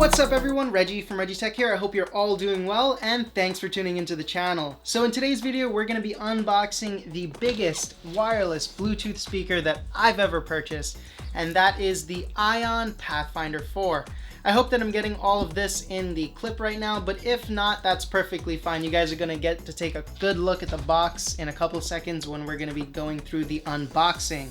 What's up everyone, Reggie from ReggieTECH here. I hope you're all doing well and thanks for tuning into the channel. So in today's video, we're going to be unboxing the biggest wireless Bluetooth speaker that I've ever purchased, and that is the ION Pathfinder 4. I hope that I'm getting all of this in the clip right now, but if not, that's perfectly fine. You guys are going to get to take a good look at the box in a couple seconds when we're going to be going through the unboxing.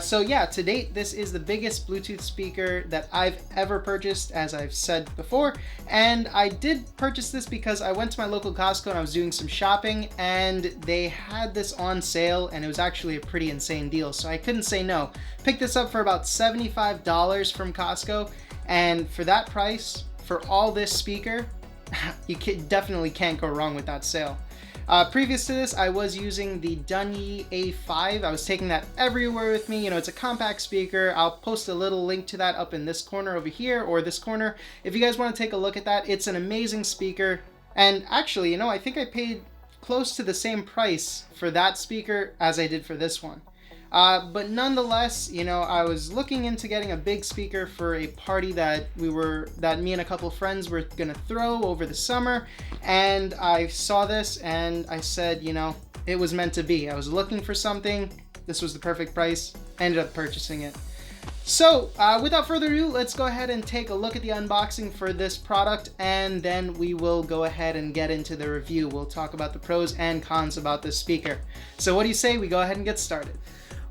So yeah, to date, this is the biggest Bluetooth speaker that I've ever purchased, as I've said before. And I did purchase this because I went to my local Costco and I was doing some shopping and they had this on sale and it was actually a pretty insane deal. So I couldn't say no. Picked this up for about $75 from Costco. And for that price, for all this speaker, you definitely can't go wrong with that sale. Previous to this, I was using the DJI A5. I was taking that everywhere with me. You know, it's a compact speaker. I'll post a little link to that up in this corner over here, or this corner. If you guys want to take a look at that, it's an amazing speaker. And actually, you know, I think I paid close to the same price for that speaker as I did for this one. But nonetheless, you know, I was looking into getting a big speaker for a party that me and a couple friends were gonna throw over the summer, and I saw this and I said, you know, it was meant to be. I was looking for something. This was the perfect price. I ended up purchasing it. So without further ado, let's go ahead and take a look at the unboxing for this product, and then we will go ahead and get into the review. We'll talk about the pros and cons about this speaker. So what do you say we go ahead and get started?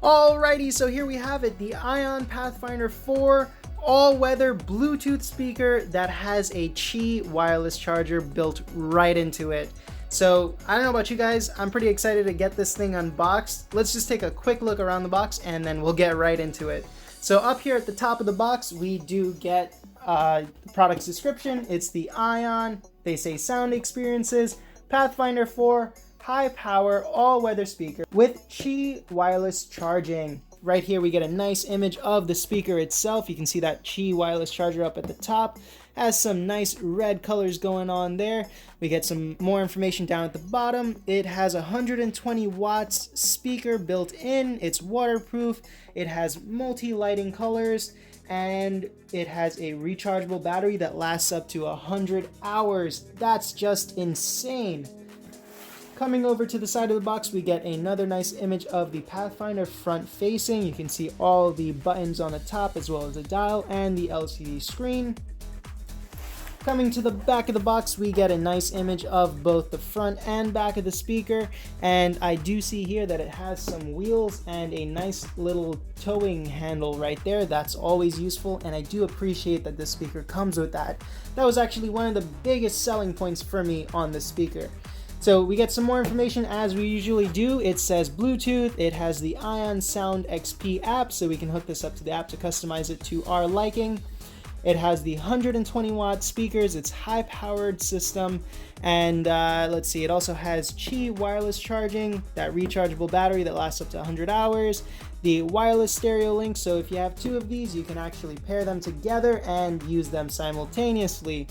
Alrighty, so here we have it, the ION Pathfinder 4 all-weather Bluetooth speaker that has a Qi wireless charger built right into it. So I don't know about you guys, I'm pretty excited to get this thing unboxed. Let's just take a quick look around the box and then we'll get right into it. So up here at the top of the box, we do get the product's description. It's the ION, they say sound experiences, Pathfinder 4, high power all-weather speaker with Qi wireless charging. Right here we get a nice image of the speaker itself. You can see that Qi wireless charger up at the top. Has some nice red colors going on there. We get some more information down at the bottom. It has 120 watts speaker built in. It's waterproof. It has multi-lighting colors. And it has a rechargeable battery that lasts up to 100 hours. That's just insane. Coming over to the side of the box, we get another nice image of the Pathfinder front facing. You can see all the buttons on the top as well as the dial and the LCD screen. Coming to the back of the box, we get a nice image of both the front and back of the speaker. And I do see here that it has some wheels and a nice little towing handle right there. That's always useful, and I do appreciate that this speaker comes with that. That was actually one of the biggest selling points for me on this speaker. So we get some more information as we usually do. It says Bluetooth. It has the ION Sound XP app, so we can hook this up to the app to customize it to our liking. It has the 120 watt speakers. It's high powered system. And let's see, it also has Qi wireless charging, that rechargeable battery that lasts up to 100 hours, the wireless stereo link. So if you have two of these, you can actually pair them together and use them simultaneously.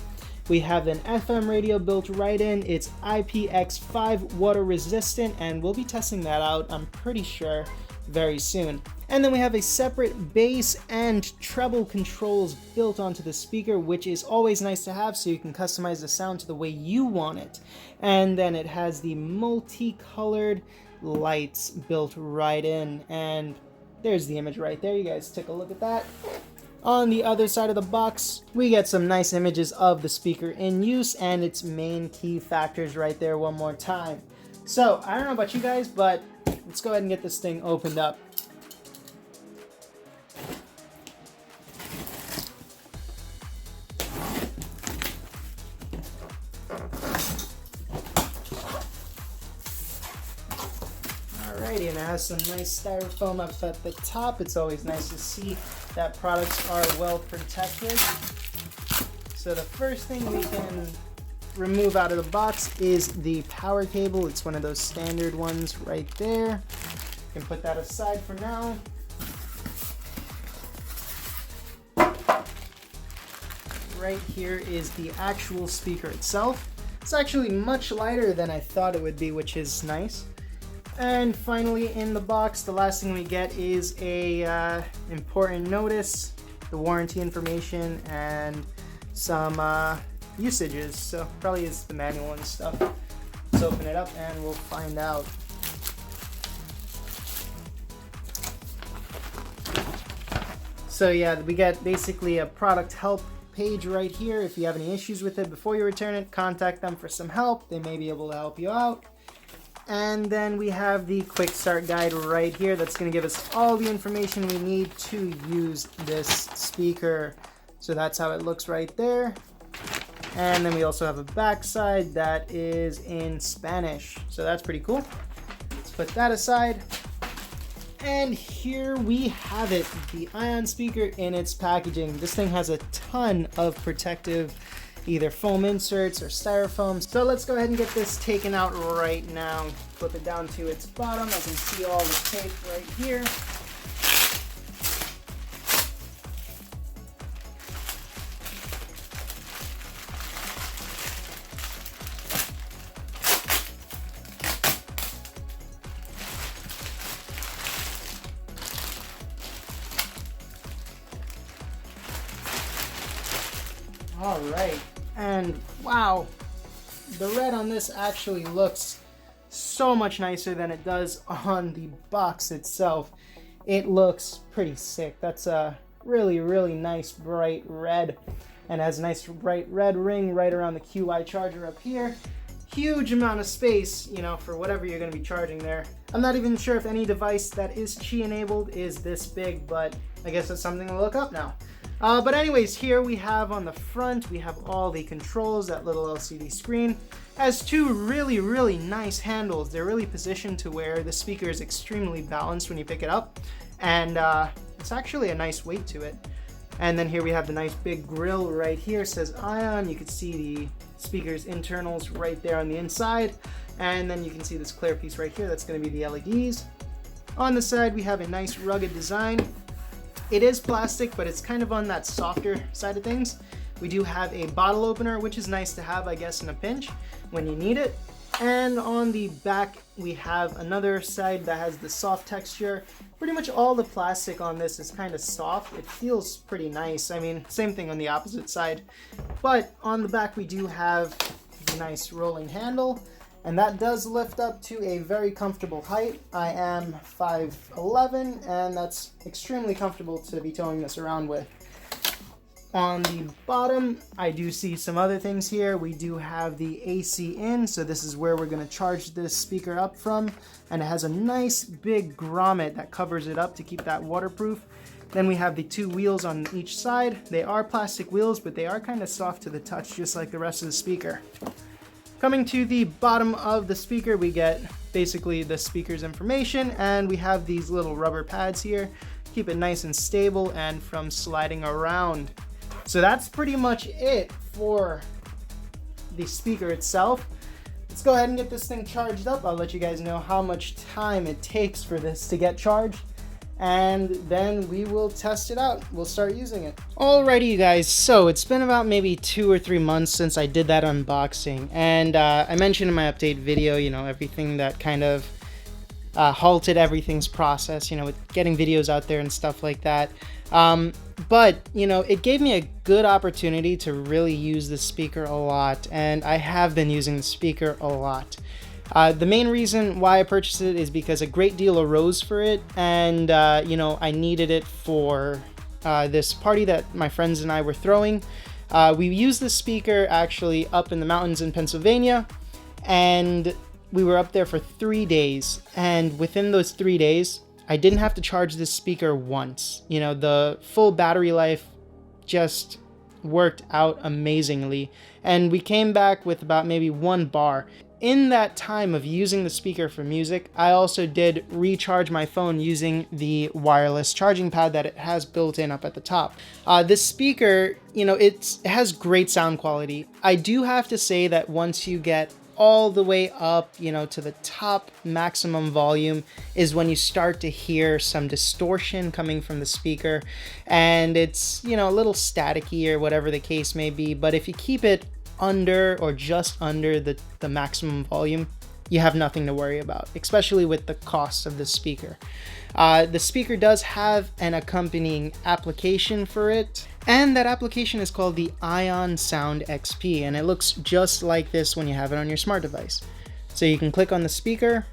We have an FM radio built right in. It's IPX5 water resistant, and we'll be testing that out, I'm pretty sure, very soon. And then we have a separate bass and treble controls built onto the speaker, which is always nice to have so you can customize the sound to the way you want it. And then it has the multicolored lights built right in, and there's the image right there. You guys take a look at that. On the other side of the box, we get some nice images of the speaker in use and its main key factors right there one more time. So, I don't know about you guys, but let's go ahead and get this thing opened up. Alrighty, and it has some nice styrofoam up at the top. It's always nice to see that products are well protected. So the first thing we can remove out of the box is the power cable. It's one of those standard ones right there. You can put that aside for now. Right here is the actual speaker itself. It's actually much lighter than I thought it would be, which is nice. And finally in the box, the last thing we get is a important notice, the warranty information, and some usages. So probably is the manual and stuff. Let's open it up and we'll find out. So yeah, we get basically a product help page right here. If you have any issues with it before you return it, contact them for some help. They may be able to help you out. And then we have the quick start guide right here that's going to give us all the information we need to use this speaker. So that's how it looks right there. And then we also have a backside that is in Spanish. So that's pretty cool. Let's put that aside. And here we have it, the Ion speaker in its packaging. This thing has a ton of protective either foam inserts or styrofoam. So let's go ahead and get this taken out right now. Flip it down to its bottom. I can see all the tape right here. All right, and wow, the red on this actually looks so much nicer than it does on the box itself. It looks pretty sick. That's a really, really nice bright red, and has a nice bright red ring right around the QI charger up here. Huge amount of space, you know, for whatever you're going to be charging there. I'm not even sure if any device that is Qi enabled is this big, but I guess that's something to look up now. But anyways, here we have on the front, we have all the controls, that little LCD screen. Has two really, really nice handles. They're really positioned to where the speaker is extremely balanced when you pick it up. And it's actually a nice weight to it. And then here we have the nice big grill right here. It says Ion. You can see the speaker's internals right there on the inside. And then you can see this clear piece right here. That's going to be the LEDs. On the side, we have a nice rugged design. It is plastic, but it's kind of on that softer side of things. We do have a bottle opener, which is nice to have, I guess, in a pinch when you need it. And on the back, we have another side that has the soft texture. Pretty much all the plastic on this is kind of soft. It feels pretty nice. I mean, same thing on the opposite side. But on the back, we do have the nice rolling handle. And that does lift up to a very comfortable height. I am 5'11", and that's extremely comfortable to be towing this around with. On the bottom, I do see some other things here. We do have the AC in, so this is where we're going to charge this speaker up from. And it has a nice big grommet that covers it up to keep that waterproof. Then we have the two wheels on each side. They are plastic wheels, but they are kind of soft to the touch, just like the rest of the speaker. Coming to the bottom of the speaker, we get basically the speaker's information, and we have these little rubber pads here. Keep it nice and stable and from sliding around. So that's pretty much it for the speaker itself. Let's go ahead and get this thing charged up. I'll let you guys know how much time it takes for this to get charged, and then we will test it out. We'll start using it. Alrighty, you guys, so it's been about maybe 2 or 3 months since I did that unboxing, and I mentioned in my update video, you know, everything that kind of halted everything's process, you know, with getting videos out there and stuff like that. But, you know, it gave me a good opportunity to really use the speaker a lot, and I have been using the speaker a lot. The main reason why I purchased it is because a great deal arose for it, and you know, I needed it for this party that my friends and I were throwing. We used the speaker actually up in the mountains in Pennsylvania, and we were up there for 3 days, and within those 3 days, I didn't have to charge this speaker once. You know, the full battery life just worked out amazingly, and we came back with about maybe 1 bar. In that time of using the speaker for music, I also did recharge my phone using the wireless charging pad that it has built in up at the top. This speaker, you know, it has great sound quality. I do have to say that once you get all the way up, you know, to the top maximum volume is when you start to hear some distortion coming from the speaker, and it's, you know, a little staticky or whatever the case may be. But if you keep it under or just under the maximum volume, you have nothing to worry about, especially with the cost of the speaker. The speaker does have an accompanying application for it, and that application is called the Ion Sound XP, and it looks just like this when you have it on your smart device. So you can click on the speaker,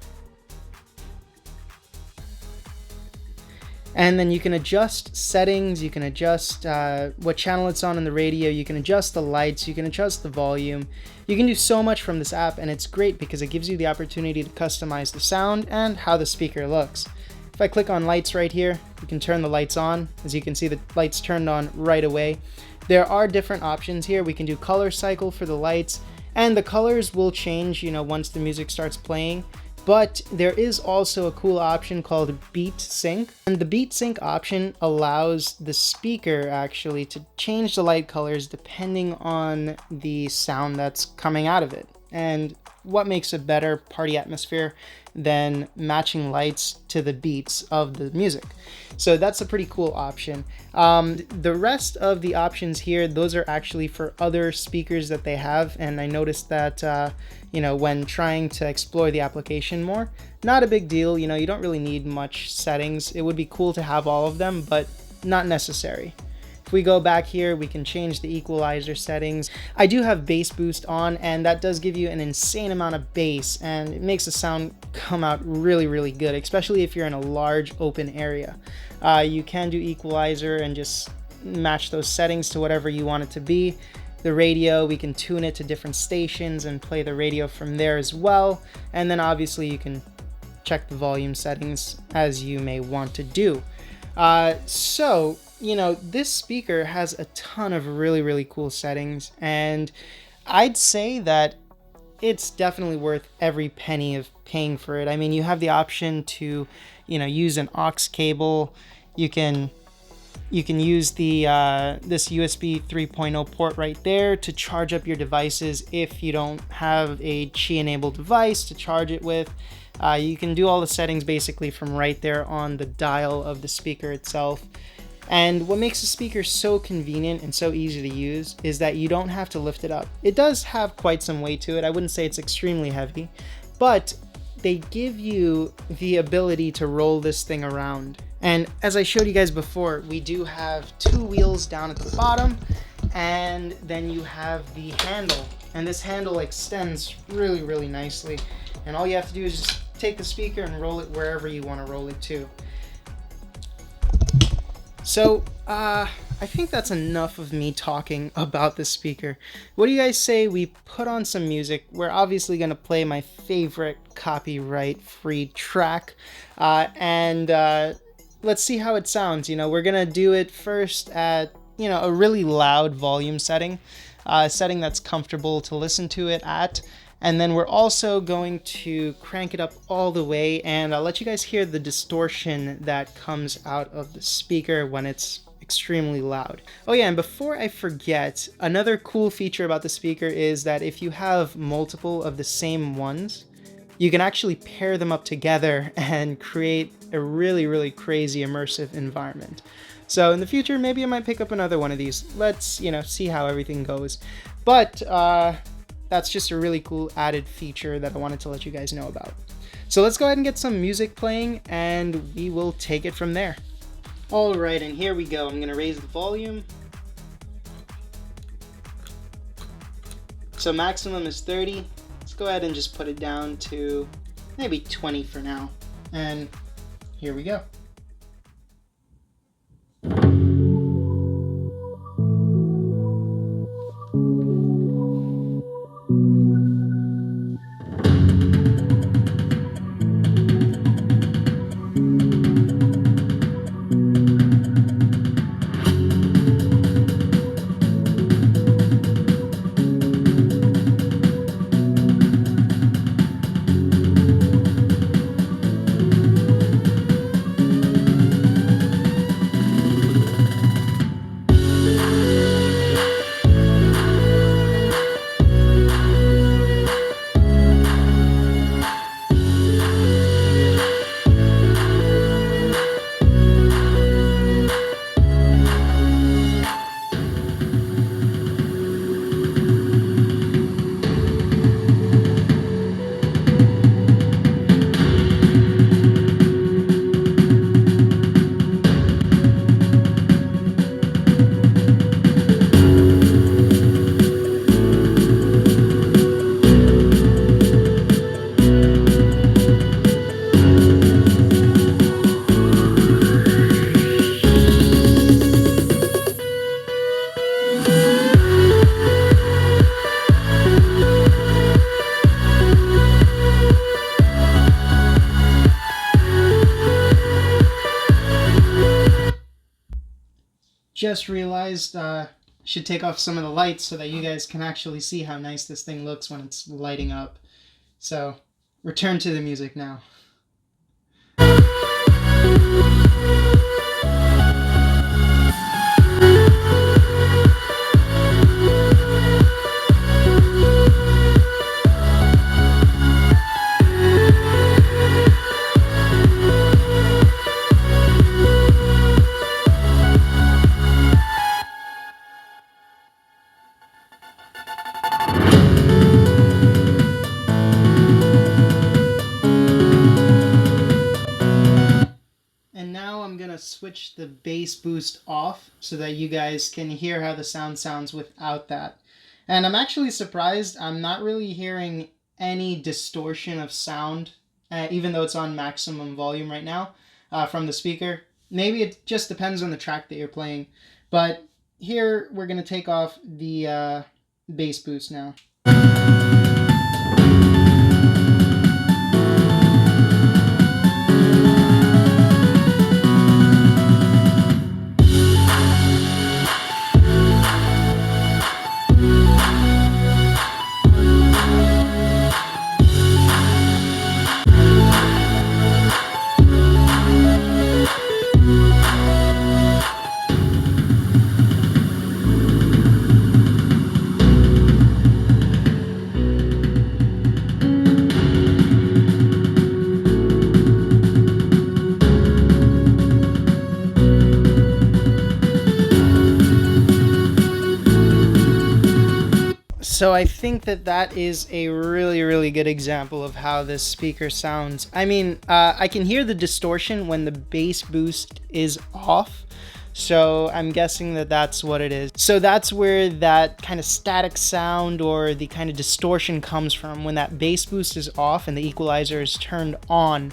and then you can adjust settings, you can adjust what channel it's on in the radio, you can adjust the lights, you can adjust the volume. You can do so much from this app, and it's great because it gives you the opportunity to customize the sound and how the speaker looks. If I click on lights right here, you can turn the lights on. As you can see, the lights turned on right away. There are different options here. We can do color cycle for the lights, and the colors will change, once the music starts playing. But there is also a cool option called Beat Sync. And the Beat Sync option allows the speaker actually to change the light colors depending on the sound that's coming out of it. And what makes a better party atmosphere than matching lights to the beats of the music? So that's a pretty cool option. The rest of the options here, those are actually for other speakers that they have, and I noticed that when trying to explore the application more, not a big deal. You don't really need much settings. It would be cool to have all of them, but not necessary. If we go back here, we can change the equalizer settings. I do have bass boost on, and that does give you an insane amount of bass, and it makes the sound come out really, really good, especially if you're in a large open area. You can do equalizer and just match those settings to whatever you want it to be. The radio, we can tune it to different stations and play the radio from there as well. And then obviously you can check the volume settings as you may want to do. This speaker has a ton of really, really cool settings, and I'd say that it's definitely worth every penny of paying for it. I mean, you have the option to, use an aux cable. You can use the this USB 3.0 port right there to charge up your devices if you don't have a Qi enabled device to charge it with. You can do all the settings basically from right there on the dial of the speaker itself. And what makes the speaker so convenient and so easy to use is that you don't have to lift it up. It does have quite some weight to it. I wouldn't say it's extremely heavy, but they give you the ability to roll this thing around. And as I showed you guys before, we do have two wheels down at the bottom, and then you have the handle. And this handle extends really, really nicely. And all you have to do is just take the speaker and roll it wherever you want to roll it to. So, I think that's enough of me talking about the speaker. What do you guys say we put on some music? We're obviously going to play my favorite copyright-free track, and let's see how it sounds. We're going to do it first at, a really loud volume setting, a setting that's comfortable to listen to it at. And then we're also going to crank it up all the way, and I'll let you guys hear the distortion that comes out of the speaker when it's extremely loud. Oh yeah, and before I forget, another cool feature about the speaker is that if you have multiple of the same ones, you can actually pair them up together and create a really, really crazy immersive environment. So in the future, maybe I might pick up another one of these. Let's, see how everything goes. But, that's just a really cool added feature that I wanted to let you guys know about. So let's go ahead and get some music playing, and we will take it from there. All right, and here we go. I'm gonna raise the volume. So maximum is 30. Let's go ahead and just put it down to maybe 20 for now. And here we go. just realized should take off some of the lights so that you guys can actually see how nice this thing looks when it's lighting up. So, return to the music now. And now I'm gonna switch the bass boost off so that you guys can hear how the sound sounds without that. And I'm actually surprised I'm not really hearing any distortion of sound, even though it's on maximum volume right now from the speaker. Maybe it just depends on the track that you're playing. But here we're gonna take off the bass boost now. So I think that is a really good example of how this speaker sounds. I mean, I can hear the distortion when the bass boost is off. So I'm guessing that that's what it is. So that's where that kind of static sound or the kind of distortion comes from. When that bass boost is off and the equalizer is turned on,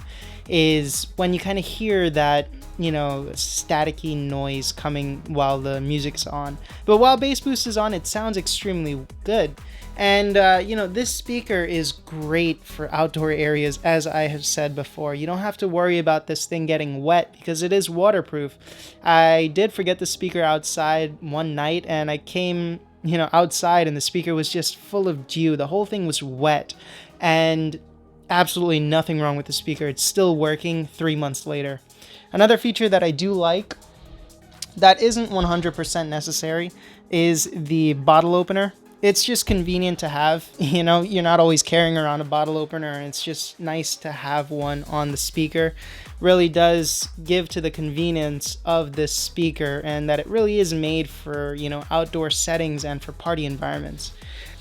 is when you kind of hear that, you know, staticky noise coming while the music's on. But while bass boost is on, it sounds extremely good. And you know, this speaker is great for outdoor areas, as I have said before. You don't have to worry about this thing getting wet because it is waterproof. I did forget the speaker outside one night, and I came, you know, outside and the speaker was just full of dew. The whole thing was wet, and absolutely nothing wrong with the speaker. It's still working 3 months later. Another feature that I do like that isn't 100% necessary is the bottle opener. It's just convenient to have. You know, you're not always carrying around a bottle opener, and it's just nice to have one on the speaker. Really does give to the convenience of this speaker, and that it really is made for, you know, outdoor settings and for party environments.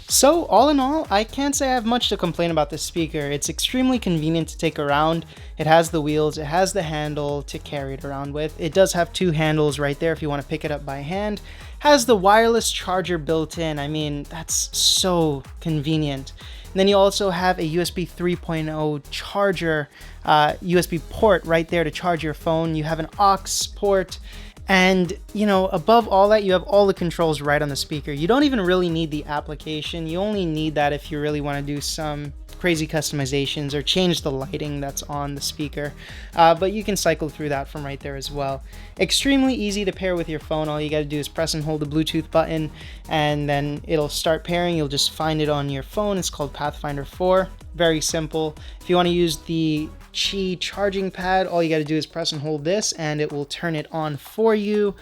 So all in all, I can't say I have much to complain about this speaker. It's extremely convenient to take around. It has the wheels, it has the handle to carry it around with. It does have 2 handles right there if you want to pick it up by hand. Has the wireless charger built in. I mean, that's so convenient. And then you also have a USB 3.0 charger, USB port right there to charge your phone. You have an aux port. And, you know, above all that, you have all the controls right on the speaker. You don't even really need the application. You only need that if you really want to do some crazy customizations or change the lighting that's on the speaker. But you can cycle through that from right there as well. Extremely easy to pair with your phone. All you got to do is press and hold the Bluetooth button, and then it'll start pairing. You'll just find it on your phone. It's called Pathfinder 4. Very simple. If you want to use the Qi charging pad, all you got to do is press and hold this and it will turn it on for you.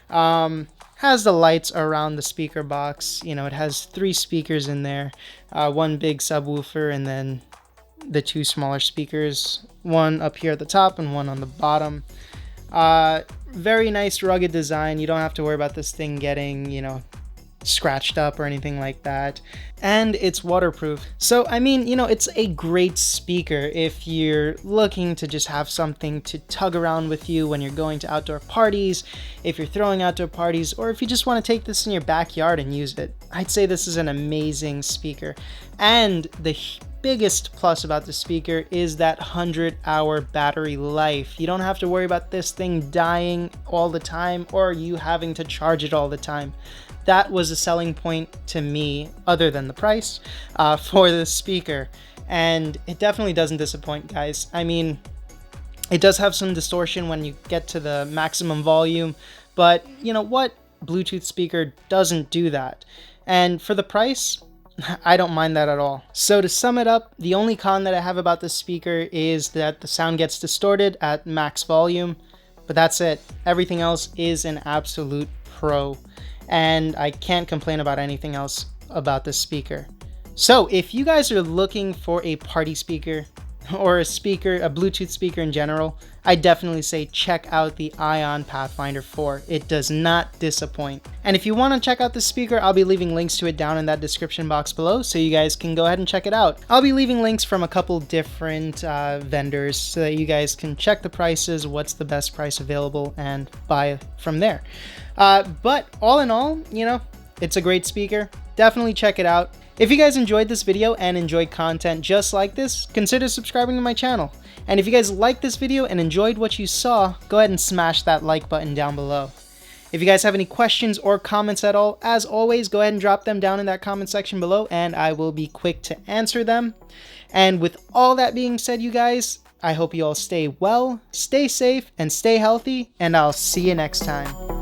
Has the lights around the speaker box. You know, it has 3 speakers in there, 1 big subwoofer, and then the 2 smaller speakers, one up here at the top and one on the bottom. Very nice rugged design. You don't have to worry about this thing getting, you know, scratched up or anything like that, and it's waterproof. So I mean, you know, it's a great speaker if you're looking to just have something to tug around with you when you're going to outdoor parties, if you're throwing outdoor parties, or if you just want to take this in your backyard and use it. I'd say this is an amazing speaker. And the biggest plus about the speaker is that 100-hour battery life. You don't have to worry about this thing dying all the time or you having to charge it all the time. That was a selling point to me, other than the price, for this speaker. And it definitely doesn't disappoint, guys. I mean, it does have some distortion when you get to the maximum volume, but you know what? Bluetooth speaker doesn't do that. And for the price, I don't mind that at all. So to sum it up, the only con that I have about this speaker is that the sound gets distorted at max volume, but that's it. Everything else is an absolute pro, and I can't complain about anything else about this speaker. So if you guys are looking for a party speaker, or a Bluetooth speaker in general, I definitely say check out the Ion Pathfinder 4. It does not disappoint. And if you want to check out this speaker, I'll be leaving links to it down in that description box below, so you guys can go ahead and check it out. I'll be leaving links from a couple different vendors so that you guys can check the prices, what's the best price available, and buy from there. But all in all, you know, it's a great speaker. Definitely check it out. If you guys enjoyed this video and enjoyed content just like this, consider subscribing to my channel. And if you guys liked this video and enjoyed what you saw, go ahead and smash that like button down below. If you guys have any questions or comments at all, as always, go ahead and drop them down in that comment section below and I will be quick to answer them. And with all that being said, you guys, I hope you all stay well, stay safe, and stay healthy, and I'll see you next time.